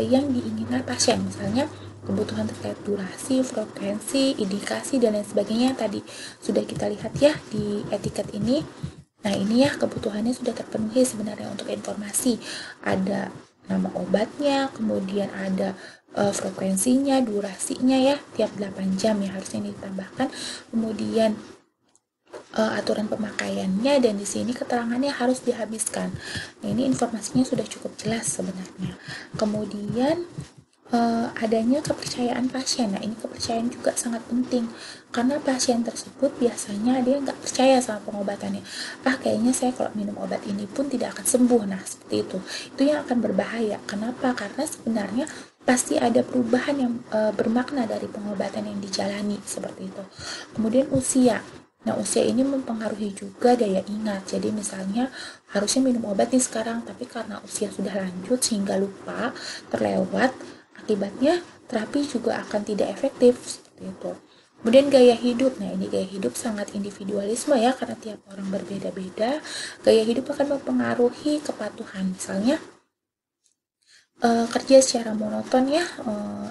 yang diinginkan pasien. Misalnya kebutuhan terkait durasi, frekuensi, indikasi, dan lain sebagainya yang tadi sudah kita lihat ya di etiket ini. Nah, ini ya kebutuhannya sudah terpenuhi sebenarnya untuk informasi. Ada nama obatnya, kemudian ada frekuensinya, durasinya ya, tiap 8 jam ya harusnya ditambahkan. Kemudian aturan pemakaiannya, dan di sini keterangannya harus dihabiskan. Nah, ini informasinya sudah cukup jelas sebenarnya. Kemudian adanya kepercayaan pasien. Nah, ini kepercayaan juga sangat penting karena pasien tersebut biasanya dia nggak percaya sama pengobatannya. Kayaknya saya kalau minum obat ini pun tidak akan sembuh. Nah, seperti itu yang akan berbahaya. Kenapa? Karena sebenarnya pasti ada perubahan yang bermakna dari pengobatan yang dijalani seperti itu. Kemudian usia. Nah, usia ini mempengaruhi juga daya ingat. Jadi misalnya harusnya minum obat nih sekarang, tapi karena usia sudah lanjut sehingga lupa, terlewat, akibatnya terapi juga akan tidak efektif seperti itu. Kemudian gaya hidup. Nah, ini gaya hidup sangat individualisme ya, karena tiap orang berbeda-beda. Gaya hidup akan mempengaruhi kepatuhan. Misalnya kerja secara monoton ya,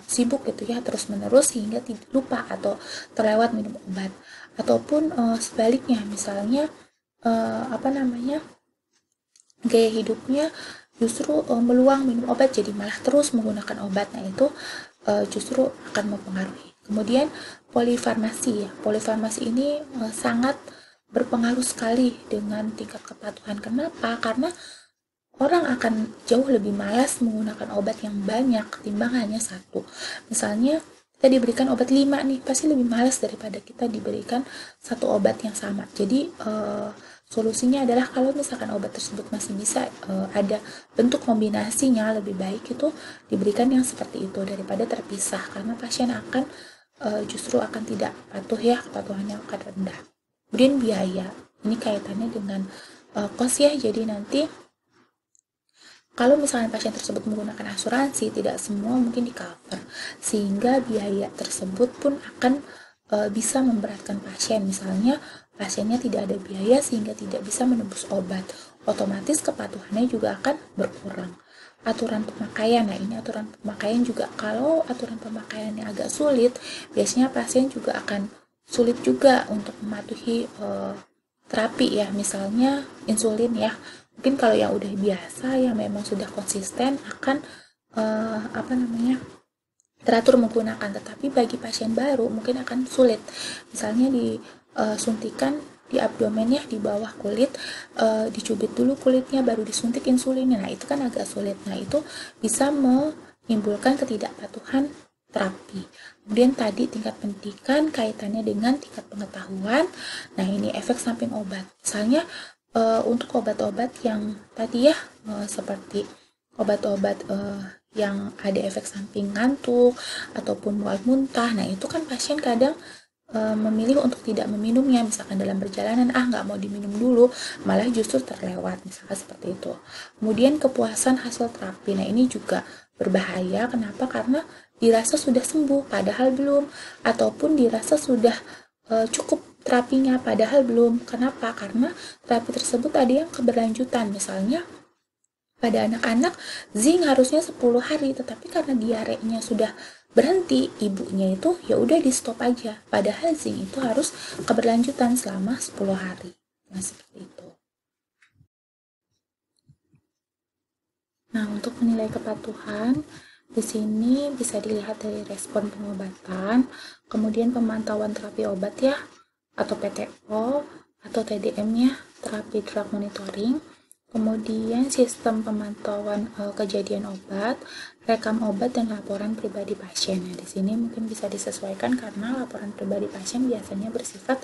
sibuk gitu ya terus menerus sehingga lupa atau terlewat minum obat, ataupun sebaliknya misalnya gaya hidupnya justru meluang minum obat jadi malah terus menggunakan obat. Nah itu justru akan mempengaruhi. Kemudian polifarmasi ya, polifarmasi ini sangat berpengaruh sekali dengan tingkat kepatuhan. Kenapa? Karena orang akan jauh lebih malas menggunakan obat yang banyak ketimbang hanya satu. Misalnya kita diberikan obat 5 nih, pasti lebih malas daripada kita diberikan satu obat yang sama. Jadi solusinya adalah kalau misalkan obat tersebut masih bisa ada bentuk kombinasinya, lebih baik itu diberikan yang seperti itu daripada terpisah, karena pasien akan justru akan tidak patuh ya, kepatuhannya akan rendah. Kemudian biaya, ini kaitannya dengan kos ya, jadi nanti kalau misalnya pasien tersebut menggunakan asuransi, tidak semua mungkin di cover, sehingga biaya tersebut pun akan bisa memberatkan pasien. Misalnya pasiennya tidak ada biaya sehingga tidak bisa menebus obat, otomatis kepatuhannya juga akan berkurang. Aturan pemakaian, nah ini aturan pemakaian juga, kalau aturan pemakaiannya agak sulit, biasanya pasien juga akan sulit juga untuk mematuhi terapi ya, misalnya insulin ya. Mungkin kalau yang udah biasa, yang memang sudah konsisten akan teratur menggunakan, tetapi bagi pasien baru mungkin akan sulit. Misalnya disuntikan di abdomen ya, di bawah kulit, dicubit dulu kulitnya baru disuntik insulinnya. Nah itu kan agak sulit. Nah itu bisa menimbulkan ketidakpatuhan terapi. Kemudian tadi tingkat pendidikan kaitannya dengan tingkat pengetahuan. Nah ini efek samping obat. Misalnya untuk obat-obat yang tadi ya, seperti obat-obat yang ada efek samping ngantuk ataupun mual muntah, nah itu kan pasien kadang memilih untuk tidak meminumnya, misalkan dalam perjalanan nggak mau diminum dulu, malah justru terlewat, misalkan seperti itu. Kemudian kepuasan hasil terapi, nah ini juga berbahaya. Kenapa? Karena dirasa sudah sembuh padahal belum, ataupun dirasa sudah cukup terapinya padahal belum. Kenapa? Karena terapi tersebut ada yang keberlanjutan. Misalnya pada anak-anak zinc harusnya 10 hari, tetapi karena diarenya sudah berhenti, ibunya itu ya udah di stop aja. Padahal zinc itu harus keberlanjutan selama 10 hari. Nah, seperti itu. Nah, untuk menilai kepatuhan di sini bisa dilihat dari respon pengobatan, kemudian pemantauan terapi obat ya, atau PTO, atau TDM-nya, terapi drug monitoring, kemudian sistem pemantauan kejadian obat, rekam obat, dan laporan pribadi pasien. Nah, di sini mungkin bisa disesuaikan karena laporan pribadi pasien biasanya bersifat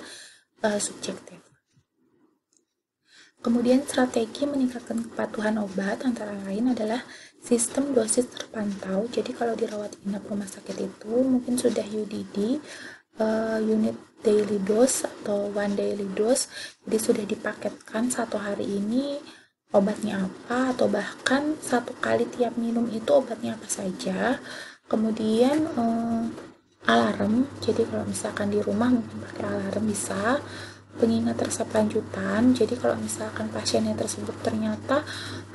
subjektif. Kemudian strategi meningkatkan kepatuhan obat antara lain adalah sistem dosis terpantau. Jadi kalau dirawat inap rumah sakit itu mungkin sudah UDD, unit daily dose atau one daily dose, jadi sudah dipaketkan satu hari ini obatnya apa, atau bahkan satu kali tiap minum itu obatnya apa saja. Kemudian alarm, jadi kalau misalkan di rumah mungkin pakai alarm bisa. Pengingat resep lanjutan, jadi kalau misalkan pasiennya tersebut ternyata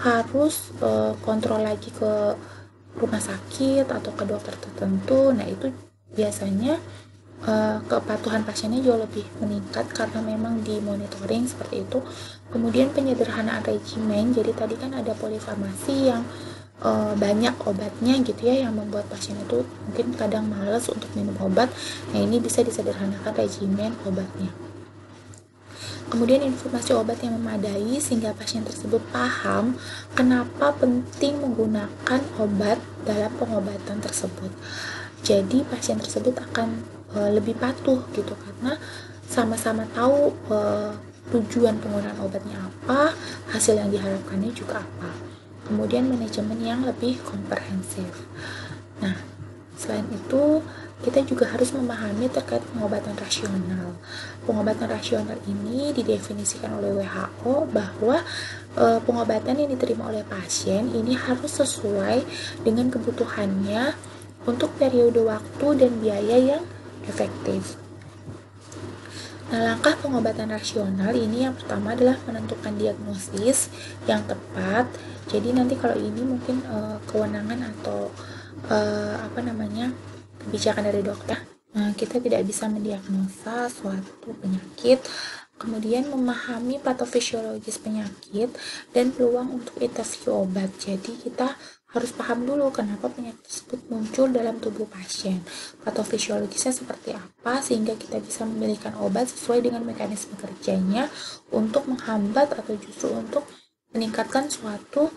harus kontrol lagi ke rumah sakit atau ke dokter tertentu, nah itu biasanya kepatuhan pasiennya jauh lebih meningkat karena memang dimonitoring seperti itu. Kemudian penyederhanaan regimen, jadi tadi kan ada polifarmasi yang banyak obatnya gitu ya, yang membuat pasien itu mungkin kadang males untuk minum obat. Nah ini bisa disederhanakan regimen obatnya. Kemudian informasi obat yang memadai sehingga pasien tersebut paham kenapa penting menggunakan obat dalam pengobatan tersebut. Jadi pasien tersebut akan lebih patuh gitu karena sama-sama tahu tujuan penggunaan obatnya apa, hasil yang diharapkannya juga apa. Kemudian manajemen yang lebih komprehensif. Nah, selain itu, kita juga harus memahami terkait pengobatan rasional. Pengobatan rasional ini didefinisikan oleh WHO bahwa pengobatan yang diterima oleh pasien ini harus sesuai dengan kebutuhannya untuk periode waktu dan biaya yang efektif. Nah, langkah pengobatan rasional ini yang pertama adalah menentukan diagnosis yang tepat. Jadi nanti kalau ini mungkin kewenangan atau kebijakan dari dokter. Nah, kita tidak bisa mendiagnosa suatu penyakit, kemudian memahami patofisiologis penyakit dan peluang untuk interview obat. Jadi kita harus paham dulu kenapa penyakit tersebut muncul dalam tubuh pasien, patofisiologisnya seperti apa, sehingga kita bisa memilihkan obat sesuai dengan mekanisme kerjanya untuk menghambat atau justru untuk meningkatkan suatu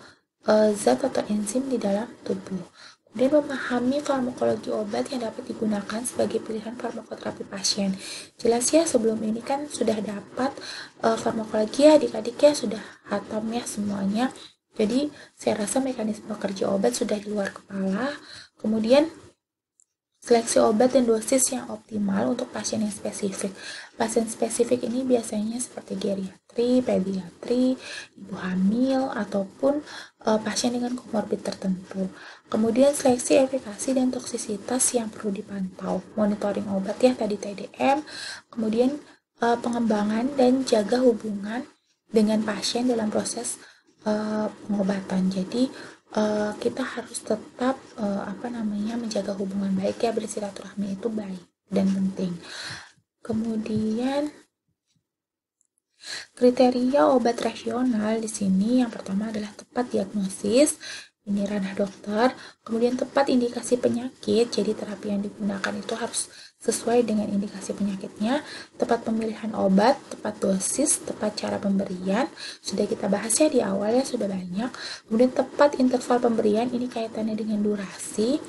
zat atau enzim di dalam tubuh. Kemudian memahami farmakologi obat yang dapat digunakan sebagai pilihan farmakoterapi pasien. Jelas ya, sebelum ini kan sudah dapat farmakologi ya, adik-adik ya sudah hatam ya semuanya. Jadi saya rasa mekanisme kerja obat sudah di luar kepala. Kemudian seleksi obat dan dosis yang optimal untuk pasien yang spesifik. Pasien spesifik ini biasanya seperti geriatri, pediatri, ibu hamil, ataupun pasien dengan komorbid tertentu. Kemudian seleksi efikasi dan toksisitas yang perlu dipantau. Monitoring obat ya, tadi TDM. Kemudian pengembangan dan jaga hubungan dengan pasien dalam proses pengobatan. Jadi kita harus tetap menjaga hubungan baik ya, bersilaturahmi itu baik dan penting. Kemudian kriteria obat rasional di sini yang pertama adalah tepat diagnosis, ini ranah dokter. Kemudian tepat indikasi penyakit, jadi terapi yang digunakan itu harus sesuai dengan indikasi penyakitnya. Tepat pemilihan obat, tepat dosis, tepat cara pemberian, sudah kita bahas ya di awal ya, sudah banyak. Kemudian tepat interval pemberian, ini kaitannya dengan durasi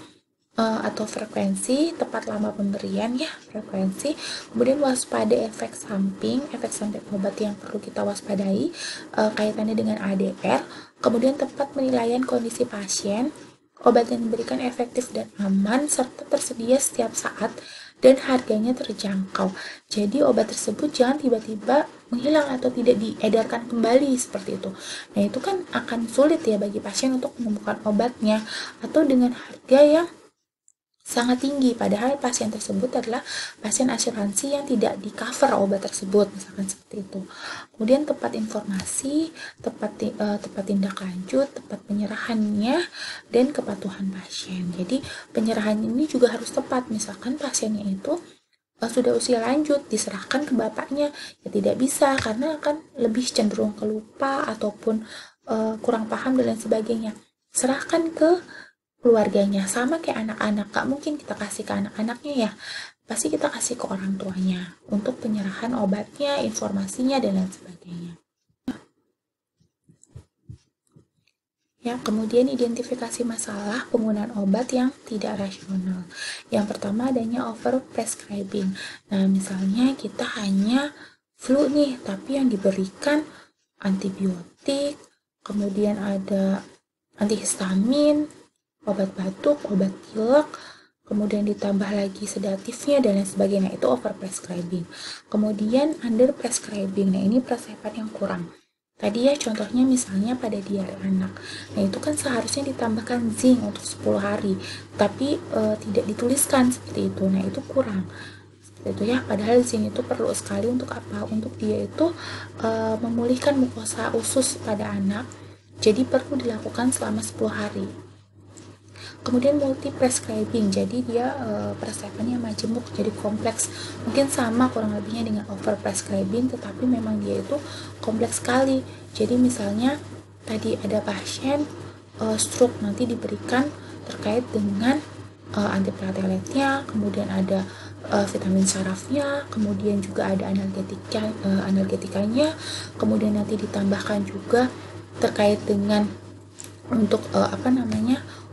atau frekuensi, tepat lama pemberian ya, frekuensi. Kemudian waspada efek samping obat yang perlu kita waspadai, kaitannya dengan ADR. Kemudian tepat penilaian kondisi pasien, obat yang diberikan efektif dan aman, serta tersedia setiap saat dan harganya terjangkau. Jadi obat tersebut jangan tiba-tiba menghilang atau tidak diedarkan kembali seperti itu. Nah, itu kan akan sulit ya bagi pasien untuk menemukan obatnya, atau dengan harga yang sangat tinggi, padahal pasien tersebut adalah pasien asuransi yang tidak di-cover obat tersebut, misalkan seperti itu. Kemudian tepat informasi, tepat tindak lanjut, tepat penyerahannya, dan kepatuhan pasien. Jadi penyerahan ini juga harus tepat, misalkan pasiennya itu sudah usia lanjut, diserahkan ke bapaknya, ya tidak bisa, karena akan lebih cenderung kelupa ataupun kurang paham dan lain sebagainya. Serahkan ke keluarganya, sama kayak anak-anak, gak mungkin kita kasih ke anak-anaknya ya, pasti kita kasih ke orang tuanya untuk penyerahan obatnya, informasinya, dan lain sebagainya. Ya, kemudian identifikasi masalah penggunaan obat yang tidak rasional. Yang pertama adanya overprescribing. Nah, misalnya kita hanya flu nih, tapi yang diberikan antibiotik, kemudian ada antihistamin, obat batuk, obat pilek, kemudian ditambah lagi sedatifnya dan lain sebagainya, itu overprescribing. Kemudian underprescribing, nah ini prescription yang kurang. Tadi ya contohnya misalnya pada diare anak, nah itu kan seharusnya ditambahkan zinc untuk 10 hari, tapi tidak dituliskan seperti itu, nah itu kurang. Seperti itu ya, padahal zinc itu perlu sekali untuk apa? Untuk dia itu memulihkan mukosa usus pada anak, jadi perlu dilakukan selama 10 hari. Kemudian multi prescribing, jadi dia prescriptionnya majemuk, jadi kompleks, mungkin sama kurang lebihnya dengan over prescribing, tetapi memang dia itu kompleks sekali. Jadi misalnya tadi ada pasien stroke, nanti diberikan terkait dengan antiplateletnya, kemudian ada vitamin sarafnya, kemudian juga ada analgetikanya, kemudian nanti ditambahkan juga terkait dengan untuk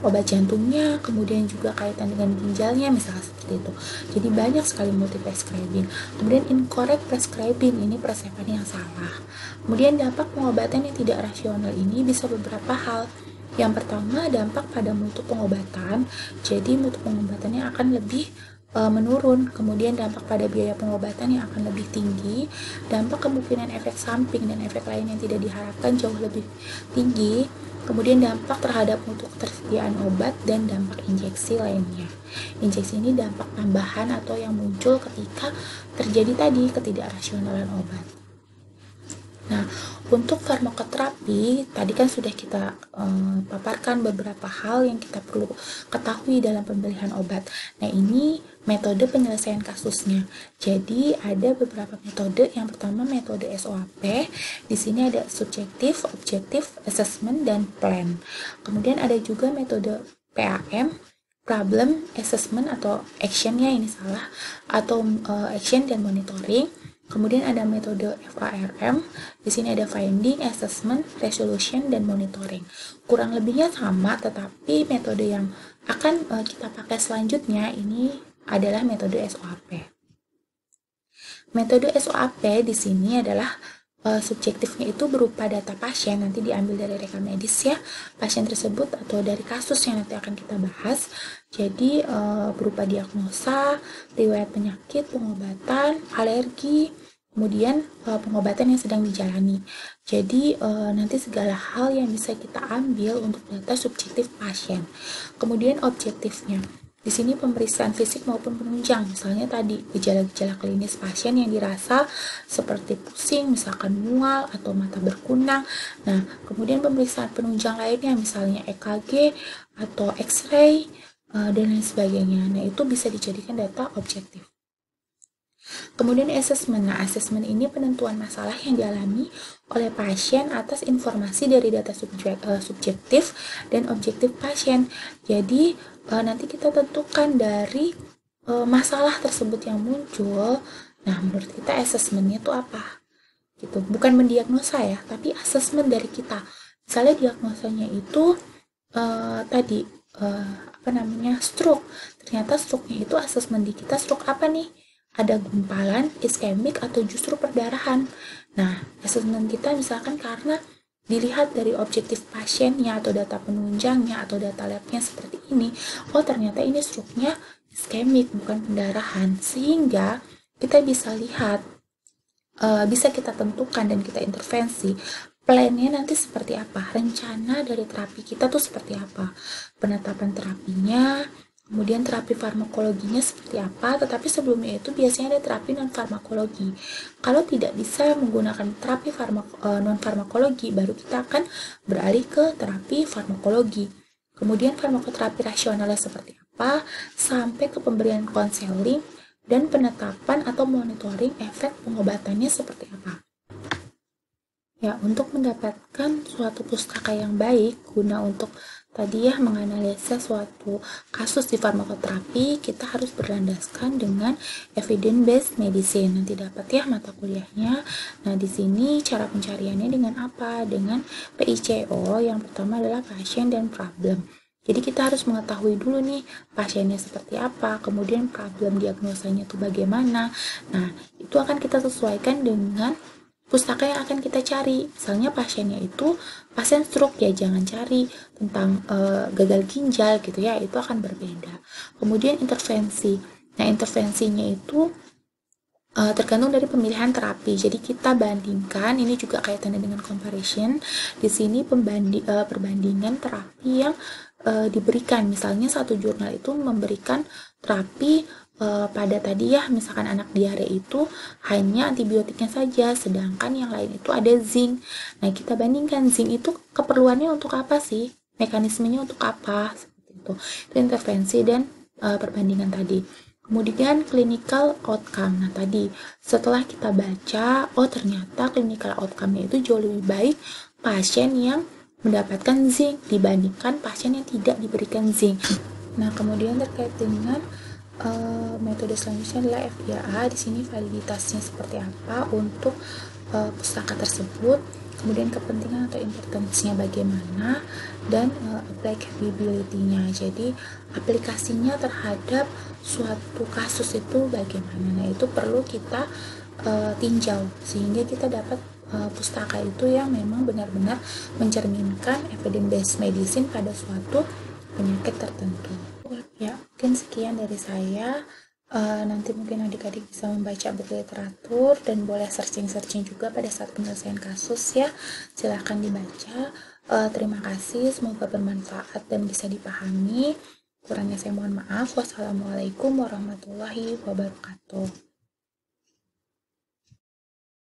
obat jantungnya, kemudian juga kaitan dengan ginjalnya, misalnya seperti itu. Jadi banyak sekali multi prescribing. Kemudian incorrect prescribing, ini prescription yang salah. Kemudian dampak pengobatan yang tidak rasional ini bisa beberapa hal. Yang pertama, dampak pada mutu pengobatan. Jadi mutu pengobatannya akan lebih menurun. Kemudian dampak pada biaya pengobatan yang akan lebih tinggi. Dampak kemungkinan efek samping dan efek lain yang tidak diharapkan jauh lebih tinggi. Kemudian dampak terhadap mutu ketersediaan obat dan dampak injeksi lainnya. Injeksi ini dampak tambahan atau yang muncul ketika terjadi tadi ketidakrasionalan obat. Nah, untuk farmakoterapi, tadi kan sudah kita paparkan beberapa hal yang kita perlu ketahui dalam pemilihan obat. Nah, ini metode penyelesaian kasusnya. Jadi, ada beberapa metode. Yang pertama, metode SOAP. Di sini ada subjektif, objektif, assessment, dan plan. Kemudian ada juga metode PAM, problem, assessment, atau action-nya ini salah, atau action dan monitoring. Kemudian ada metode FARM, di sini ada finding, assessment, resolution, dan monitoring. Kurang lebihnya sama, tetapi metode yang akan kita pakai selanjutnya ini adalah metode SOAP. Metode SOAP di sini adalah subjektifnya itu berupa data pasien, nanti diambil dari rekam medis ya, pasien tersebut atau dari kasus yang nanti akan kita bahas. Jadi berupa diagnosa, riwayat penyakit, pengobatan, alergi, kemudian pengobatan yang sedang dijalani. Jadi nanti segala hal yang bisa kita ambil untuk data subjektif pasien. Kemudian objektifnya. Di sini pemeriksaan fisik maupun penunjang, misalnya tadi gejala-gejala klinis pasien yang dirasa seperti pusing, misalkan mual atau mata berkunang. Nah, kemudian pemeriksaan penunjang lainnya misalnya EKG atau X-ray dan lain sebagainya. Nah, itu bisa dijadikan data objektif. Kemudian assessment. Nah, assessment ini penentuan masalah yang dialami oleh pasien atas informasi dari data subjektif dan objektif pasien. Jadi, nanti kita tentukan dari masalah tersebut yang muncul. Nah, menurut kita assessment-nya itu apa? Gitu. Bukan mendiagnosa ya, tapi assessment dari kita. Misalnya diagnosanya itu tadi stroke. Ternyata stroke-nya itu assessment di kita stroke apa nih? Ada gumpalan, iskemik, atau justru perdarahan. Nah, assessment kita misalkan karena dilihat dari objektif pasiennya atau data penunjangnya atau data labnya seperti ini, oh ternyata ini stroke-nya iskemik bukan pendarahan, sehingga kita bisa lihat, bisa kita tentukan dan kita intervensi plan-nya nanti seperti apa, rencana dari terapi kita tuh seperti apa, penetapan terapinya, kemudian terapi farmakologinya seperti apa, tetapi sebelumnya itu biasanya ada terapi non-farmakologi. Kalau tidak bisa menggunakan terapi non-farmakologi, baru kita akan beralih ke terapi farmakologi. Kemudian farmakoterapi rasionalnya seperti apa, sampai ke pemberian konseling dan penetapan atau monitoring efek pengobatannya seperti apa. Ya, untuk mendapatkan suatu pustaka yang baik guna untuk tadi ya menganalisa suatu kasus di farmakoterapi, kita harus berlandaskan dengan evidence-based medicine. Nanti dapat ya mata kuliahnya. Nah, di sini cara pencariannya dengan apa? Dengan PICO. Yang pertama adalah pasien dan problem. Jadi kita harus mengetahui dulu nih pasiennya seperti apa, kemudian problem diagnosanya itu bagaimana. Nah, itu akan kita sesuaikan dengan pustaka yang akan kita cari. Misalnya pasiennya itu pasien stroke, ya jangan cari tentang gagal ginjal gitu ya, itu akan berbeda. Kemudian intervensi. Nah, intervensinya itu tergantung dari pemilihan terapi. Jadi kita bandingkan, ini juga kaitannya dengan comparison. Di sini perbandingan terapi yang diberikan. Misalnya satu jurnal itu memberikan terapi pada tadi ya, misalkan anak diare itu hanya antibiotiknya saja, sedangkan yang lain itu ada zinc. Nah, kita bandingkan zinc itu keperluannya untuk apa sih? Mekanismenya untuk apa? Seperti itu. Itu intervensi dan perbandingan tadi. Kemudian clinical outcome. Nah, tadi setelah kita baca, oh ternyata clinical outcome-nya itu jauh lebih baik pasien yang mendapatkan zinc dibandingkan pasien yang tidak diberikan zinc. Nah, kemudian terkait dengan metode selanjutnya adalah FIA. Di sini validitasnya seperti apa untuk pustaka tersebut, kemudian kepentingan atau importansinya bagaimana, dan applicability-nya. Jadi aplikasinya terhadap suatu kasus itu bagaimana. Nah, itu perlu kita tinjau sehingga kita dapat pustaka itu yang memang benar-benar mencerminkan evidence-based medicine pada suatu penyakit tertentu. Ya, mungkin sekian dari saya. Nanti mungkin adik-adik bisa membaca buku literatur dan boleh searching-searching juga pada saat penyelesaian kasus ya. Silahkan dibaca. Terima kasih, semoga bermanfaat dan bisa dipahami. Kurangnya saya mohon maaf. Wassalamualaikum warahmatullahi wabarakatuh.